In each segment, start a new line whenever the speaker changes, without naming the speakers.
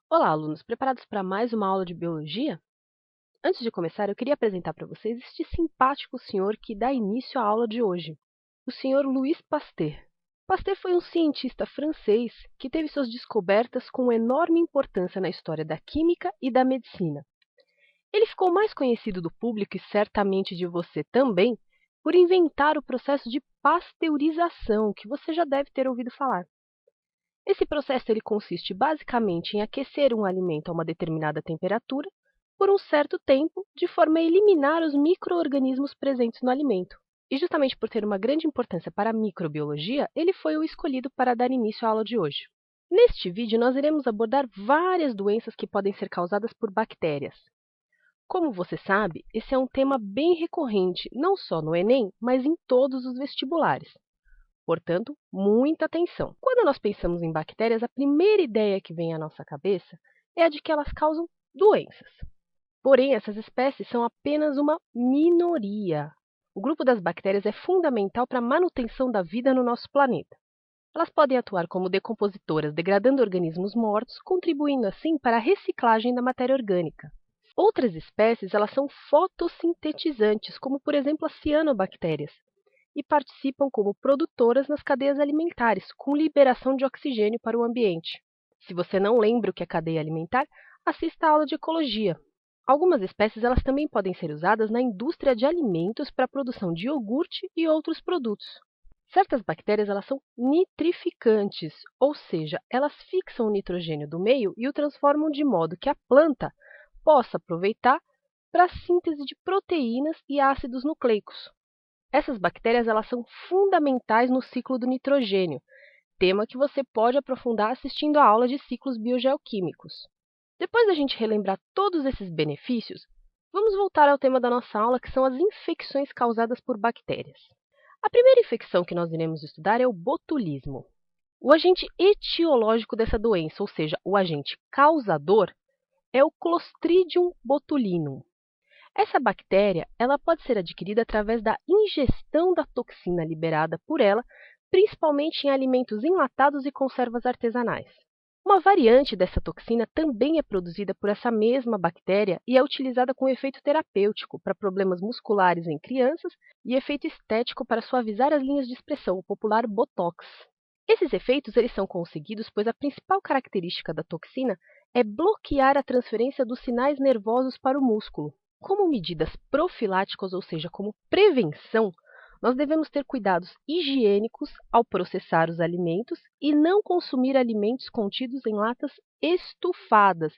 Olá, alunos, preparados para mais uma aula de biologia? Antes de começar, eu queria apresentar para vocês este simpático senhor que dá início à aula de hoje, o senhor Louis Pasteur. Pasteur foi um cientista francês que teve suas descobertas com enorme importância na história da química e da medicina. Ele ficou mais conhecido do público e certamente de você também por inventar o processo de pasteurização, que você já deve ter ouvido falar. Esse processo consiste basicamente em aquecer um alimento a uma determinada temperatura por um certo tempo, de forma a eliminar os micro-organismos presentes no alimento. E justamente por ter uma grande importância para a microbiologia, ele foi o escolhido para dar início à aula de hoje. Neste vídeo, nós iremos abordar várias doenças que podem ser causadas por bactérias. Como você sabe, esse é um tema bem recorrente, não só no Enem, mas em todos os vestibulares. Portanto, muita atenção. Quando nós pensamos em bactérias, a primeira ideia que vem à nossa cabeça é a de que elas causam doenças. Porém, essas espécies são apenas uma minoria. O grupo das bactérias é fundamental para a manutenção da vida no nosso planeta. Elas podem atuar como decompositoras, degradando organismos mortos, contribuindo assim para a reciclagem da matéria orgânica. Outras espécies elas são fotossintetizantes, como por exemplo as cianobactérias, e participam como produtoras nas cadeias alimentares, com liberação de oxigênio para o ambiente. Se você não lembra o que é cadeia alimentar, assista a aula de ecologia. Algumas espécies elas também podem ser usadas na indústria de alimentos para a produção de iogurte e outros produtos. Certas bactérias elas são nitrificantes, ou seja, elas fixam o nitrogênio do meio e o transformam de modo que a planta possa aproveitar para a síntese de proteínas e ácidos nucleicos. Essas bactérias elas são fundamentais no ciclo do nitrogênio, tema que você pode aprofundar assistindo a aula de ciclos biogeoquímicos. Depois da gente relembrar todos esses benefícios, vamos voltar ao tema da nossa aula, que são as infecções causadas por bactérias. A primeira infecção que nós iremos estudar é o botulismo. O agente etiológico dessa doença, ou seja, o agente causador, é o Clostridium botulinum. Essa bactéria ela pode ser adquirida através da ingestão da toxina liberada por ela, principalmente em alimentos enlatados e conservas artesanais. Uma variante dessa toxina também é produzida por essa mesma bactéria e é utilizada com efeito terapêutico para problemas musculares em crianças e efeito estético para suavizar as linhas de expressão, o popular Botox. Esses efeitos eles são conseguidos pois a principal característica da toxina é bloquear a transferência dos sinais nervosos para o músculo. Como medidas profiláticas, ou seja, como prevenção, nós devemos ter cuidados higiênicos ao processar os alimentos e não consumir alimentos contidos em latas estufadas.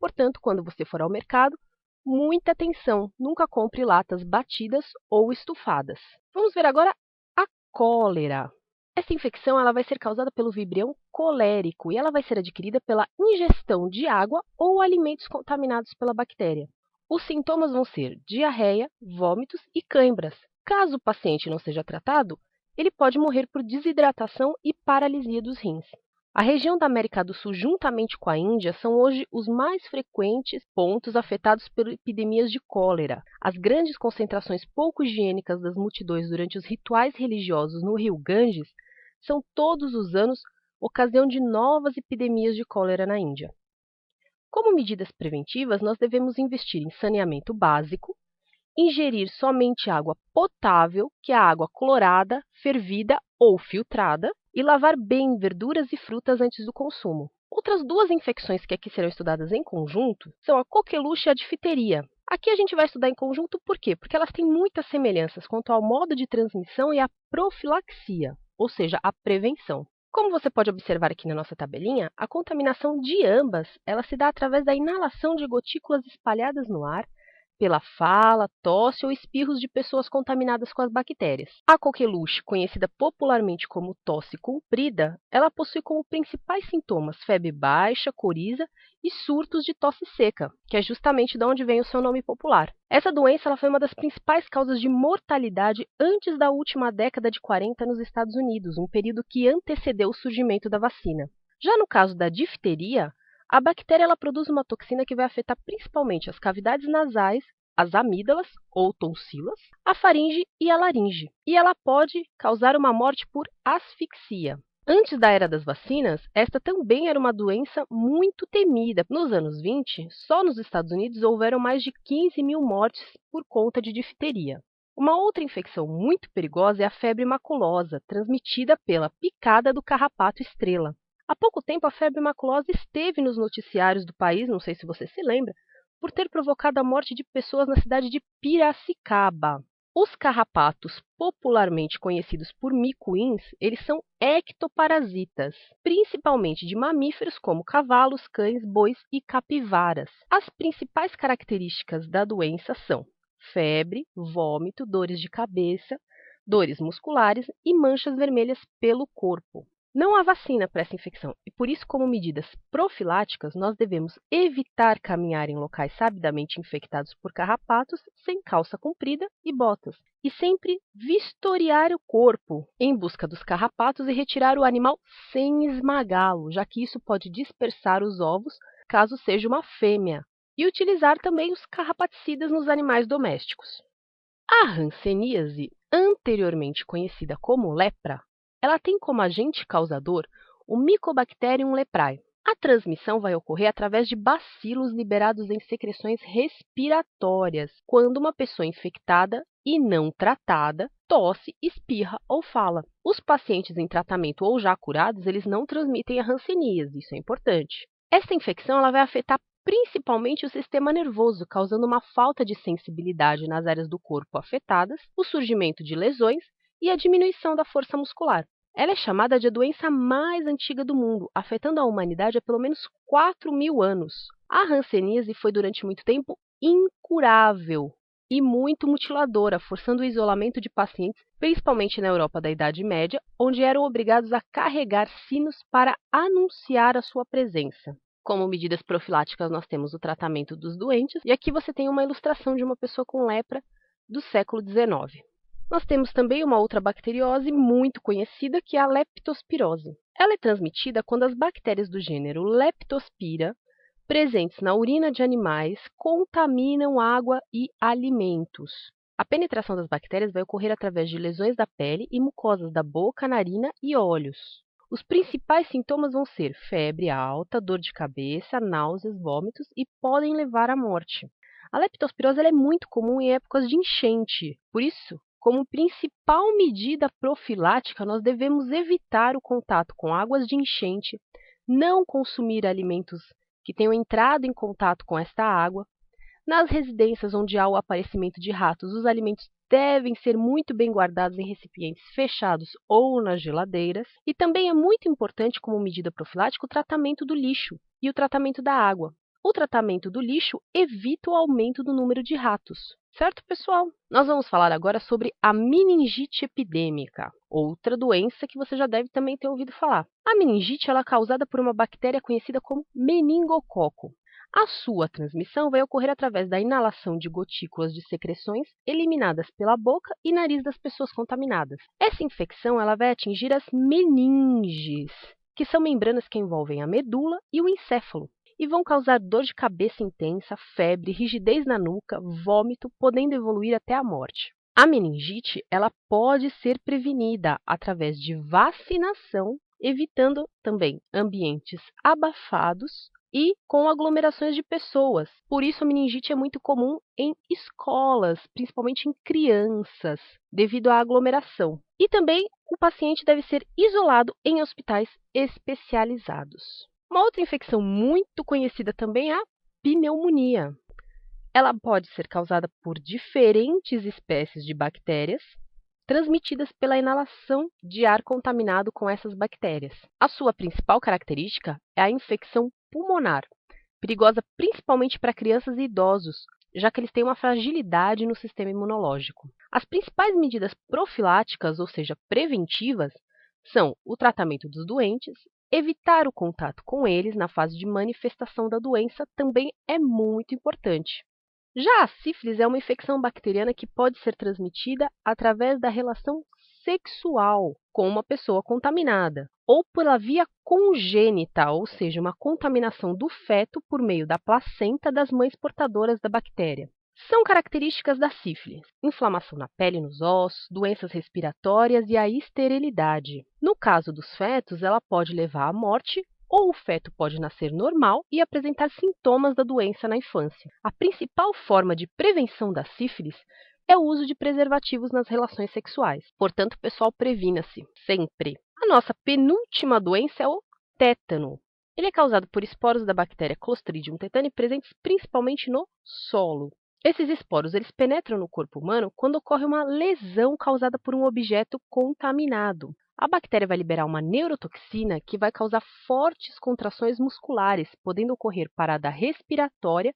Portanto, quando você for ao mercado, muita atenção, nunca compre latas batidas ou estufadas. Vamos ver agora a cólera. Essa infecção ela vai ser causada pelo vibrião colérico e ela vai ser adquirida pela ingestão de água ou alimentos contaminados pela bactéria. Os sintomas vão ser diarreia, vômitos e cãibras. Caso o paciente não seja tratado, ele pode morrer por desidratação e paralisia dos rins. A região da América do Sul, juntamente com a Índia, são hoje os mais frequentes pontos afetados por epidemias de cólera. As grandes concentrações pouco higiênicas das multidões durante os rituais religiosos no rio Ganges são todos os anos ocasião de novas epidemias de cólera na Índia. Como medidas preventivas, nós devemos investir em saneamento básico, ingerir somente água potável, que é a água clorada, fervida ou filtrada, e lavar bem verduras e frutas antes do consumo. Outras duas infecções que aqui serão estudadas em conjunto são a coqueluche e a difteria. Aqui a gente vai estudar em conjunto por quê? Porque elas têm muitas semelhanças quanto ao modo de transmissão e à profilaxia, ou seja, a prevenção. Como você pode observar aqui na nossa tabelinha, a contaminação de ambas ela se dá através da inalação de gotículas espalhadas no ar, pela fala, tosse ou espirros de pessoas contaminadas com as bactérias. A coqueluche, conhecida popularmente como tosse comprida, ela possui como principais sintomas febre baixa, coriza e surtos de tosse seca, que é justamente de onde vem o seu nome popular. Essa doença ela foi uma das principais causas de mortalidade antes da última década de 40 nos Estados Unidos, um período que antecedeu o surgimento da vacina. Já no caso da difteria, a bactéria ela produz uma toxina que vai afetar principalmente as cavidades nasais, as amígdalas ou tonsilas, a faringe e a laringe. E ela pode causar uma morte por asfixia. Antes da era das vacinas, esta também era uma doença muito temida. Nos anos 20, só nos Estados Unidos houveram mais de 15 mil mortes por conta de difteria. Uma outra infecção muito perigosa é a febre maculosa, transmitida pela picada do carrapato estrela. Há pouco tempo, a febre maculosa esteve nos noticiários do país, não sei se você se lembra, por ter provocado a morte de pessoas na cidade de Piracicaba. Os carrapatos, popularmente conhecidos por micuins, eles são ectoparasitas, principalmente de mamíferos como cavalos, cães, bois e capivaras. As principais características da doença são febre, vômito, dores de cabeça, dores musculares e manchas vermelhas pelo corpo. Não há vacina para essa infecção e, por isso, como medidas profiláticas, nós devemos evitar caminhar em locais sabidamente infectados por carrapatos sem calça comprida e botas. E sempre vistoriar o corpo em busca dos carrapatos e retirar o animal sem esmagá-lo, já que isso pode dispersar os ovos caso seja uma fêmea. E utilizar também os carrapaticidas nos animais domésticos. A hanseníase, anteriormente conhecida como lepra, ela tem como agente causador o Mycobacterium leprae. A transmissão vai ocorrer através de bacilos liberados em secreções respiratórias, quando uma pessoa infectada e não tratada tosse, espirra ou fala. Os pacientes em tratamento ou já curados, eles não transmitem a hanseníase, isso é importante. Essa infecção ela vai afetar principalmente o sistema nervoso, causando uma falta de sensibilidade nas áreas do corpo afetadas, o surgimento de lesões e a diminuição da força muscular. Ela é chamada de a doença mais antiga do mundo, afetando a humanidade há pelo menos 4.000 anos. A hanseníase foi durante muito tempo incurável e muito mutiladora, forçando o isolamento de pacientes, principalmente na Europa da Idade Média, onde eram obrigados a carregar sinos para anunciar a sua presença. Como medidas profiláticas, nós temos o tratamento dos doentes, e aqui você tem uma ilustração de uma pessoa com lepra do século XIX. Nós temos também uma outra bacteriose muito conhecida, que é a leptospirose. Ela é transmitida quando as bactérias do gênero Leptospira, presentes na urina de animais, contaminam água e alimentos. A penetração das bactérias vai ocorrer através de lesões da pele e mucosas da boca, narina e olhos. Os principais sintomas vão ser febre alta, dor de cabeça, náuseas, vômitos e podem levar à morte. A leptospirose ela é muito comum em épocas de enchente, por isso, como principal medida profilática, nós devemos evitar o contato com águas de enchente, não consumir alimentos que tenham entrado em contato com esta água. Nas residências onde há o aparecimento de ratos, os alimentos devem ser muito bem guardados em recipientes fechados ou nas geladeiras. E também é muito importante, como medida profilática, o tratamento do lixo e o tratamento da água. O tratamento do lixo evita o aumento do número de ratos. Certo, pessoal? Nós vamos falar agora sobre a meningite epidêmica, outra doença que você já deve também ter ouvido falar. A meningite ela é causada por uma bactéria conhecida como meningococo. A sua transmissão vai ocorrer através da inalação de gotículas de secreções eliminadas pela boca e nariz das pessoas contaminadas. Essa infecção ela vai atingir as meninges, que são membranas que envolvem a medula e o encéfalo, e vão causar dor de cabeça intensa, febre, rigidez na nuca, vômito, podendo evoluir até a morte. A meningite ela pode ser prevenida através de vacinação, evitando também ambientes abafados e com aglomerações de pessoas. Por isso, a meningite é muito comum em escolas, principalmente em crianças, devido à aglomeração. E também o paciente deve ser isolado em hospitais especializados. Uma outra infecção muito conhecida também é a pneumonia. Ela pode ser causada por diferentes espécies de bactérias, transmitidas pela inalação de ar contaminado com essas bactérias. A sua principal característica é a infecção pulmonar, perigosa principalmente para crianças e idosos, já que eles têm uma fragilidade no sistema imunológico. As principais medidas profiláticas, ou seja, preventivas, são o tratamento dos doentes, evitar o contato com eles na fase de manifestação da doença também é muito importante. Já a sífilis é uma infecção bacteriana que pode ser transmitida através da relação sexual com uma pessoa contaminada, ou pela via congênita, ou seja, uma contaminação do feto por meio da placenta das mães portadoras da bactéria. São características da sífilis: inflamação na pele e nos ossos, doenças respiratórias e a esterilidade. No caso dos fetos, ela pode levar à morte ou o feto pode nascer normal e apresentar sintomas da doença na infância. A principal forma de prevenção da sífilis é o uso de preservativos nas relações sexuais. Portanto, pessoal, previna-se sempre. A nossa penúltima doença é o tétano. Ele é causado por esporos da bactéria Clostridium tetani presentes principalmente no solo. Esses esporos eles penetram no corpo humano quando ocorre uma lesão causada por um objeto contaminado. A bactéria vai liberar uma neurotoxina que vai causar fortes contrações musculares, podendo ocorrer parada respiratória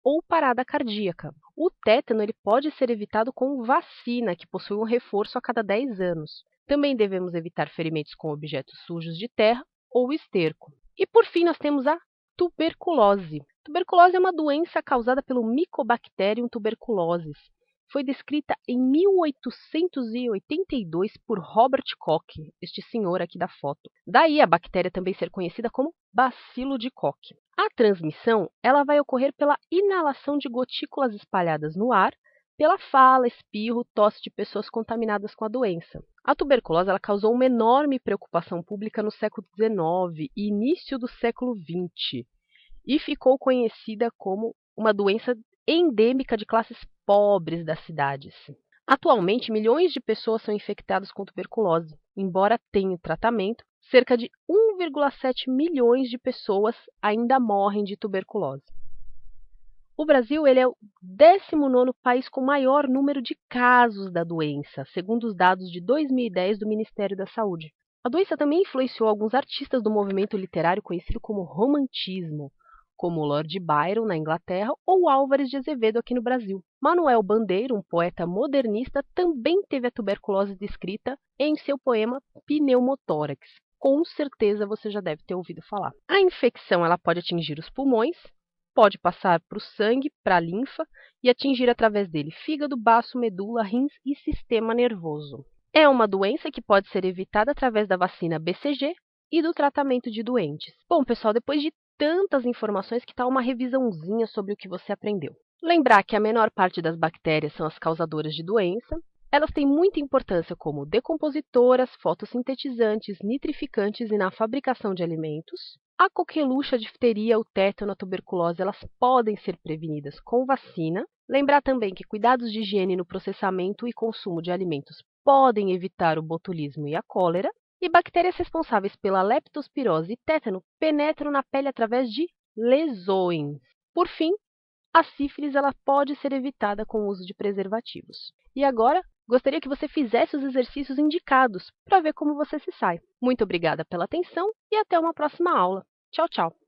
ou parada cardíaca. O tétano ele pode ser evitado com vacina, que possui um reforço a cada 10 anos. Também devemos evitar ferimentos com objetos sujos de terra ou esterco. E por fim, nós temos a tuberculose. Tuberculose é uma doença causada pelo Mycobacterium tuberculosis. Foi descrita em 1882 por Robert Koch, este senhor aqui da foto. Daí a bactéria também ser conhecida como bacilo de Koch. A transmissão ela vai ocorrer pela inalação de gotículas espalhadas no ar, pela fala, espirro, tosse de pessoas contaminadas com a doença. A tuberculose ela causou uma enorme preocupação pública no século XIX e início do século XX e ficou conhecida como uma doença endêmica de classes pobres das cidades. Atualmente, milhões de pessoas são infectadas com tuberculose. Embora tenha tratamento, cerca de 1,7 milhões de pessoas ainda morrem de tuberculose. O Brasil ele é o 19º país com maior número de casos da doença, segundo os dados de 2010 do Ministério da Saúde. A doença também influenciou alguns artistas do movimento literário conhecido como romantismo, como Lord Byron na Inglaterra ou Álvares de Azevedo aqui no Brasil. Manuel Bandeira, um poeta modernista, também teve a tuberculose descrita em seu poema Pneumotórax. Com certeza você já deve ter ouvido falar. A infecção ela pode atingir os pulmões, pode passar para o sangue, para a linfa e atingir através dele fígado, baço, medula, rins e sistema nervoso. É uma doença que pode ser evitada através da vacina BCG e do tratamento de doentes. Bom, pessoal, depois de tantas informações, que tal uma revisãozinha sobre o que você aprendeu? Lembrar que a menor parte das bactérias são as causadoras de doença. Elas têm muita importância como decompositoras, fotossintetizantes, nitrificantes e na fabricação de alimentos. A coqueluche, a difteria, o tétano, a tuberculose, elas podem ser prevenidas com vacina. Lembrar também que cuidados de higiene no processamento e consumo de alimentos podem evitar o botulismo e a cólera. E bactérias responsáveis pela leptospirose e tétano penetram na pele através de lesões. Por fim, a sífilis ela pode ser evitada com o uso de preservativos. E agora, gostaria que você fizesse os exercícios indicados para ver como você se sai. Muito obrigada pela atenção e até uma próxima aula. Tchau, tchau!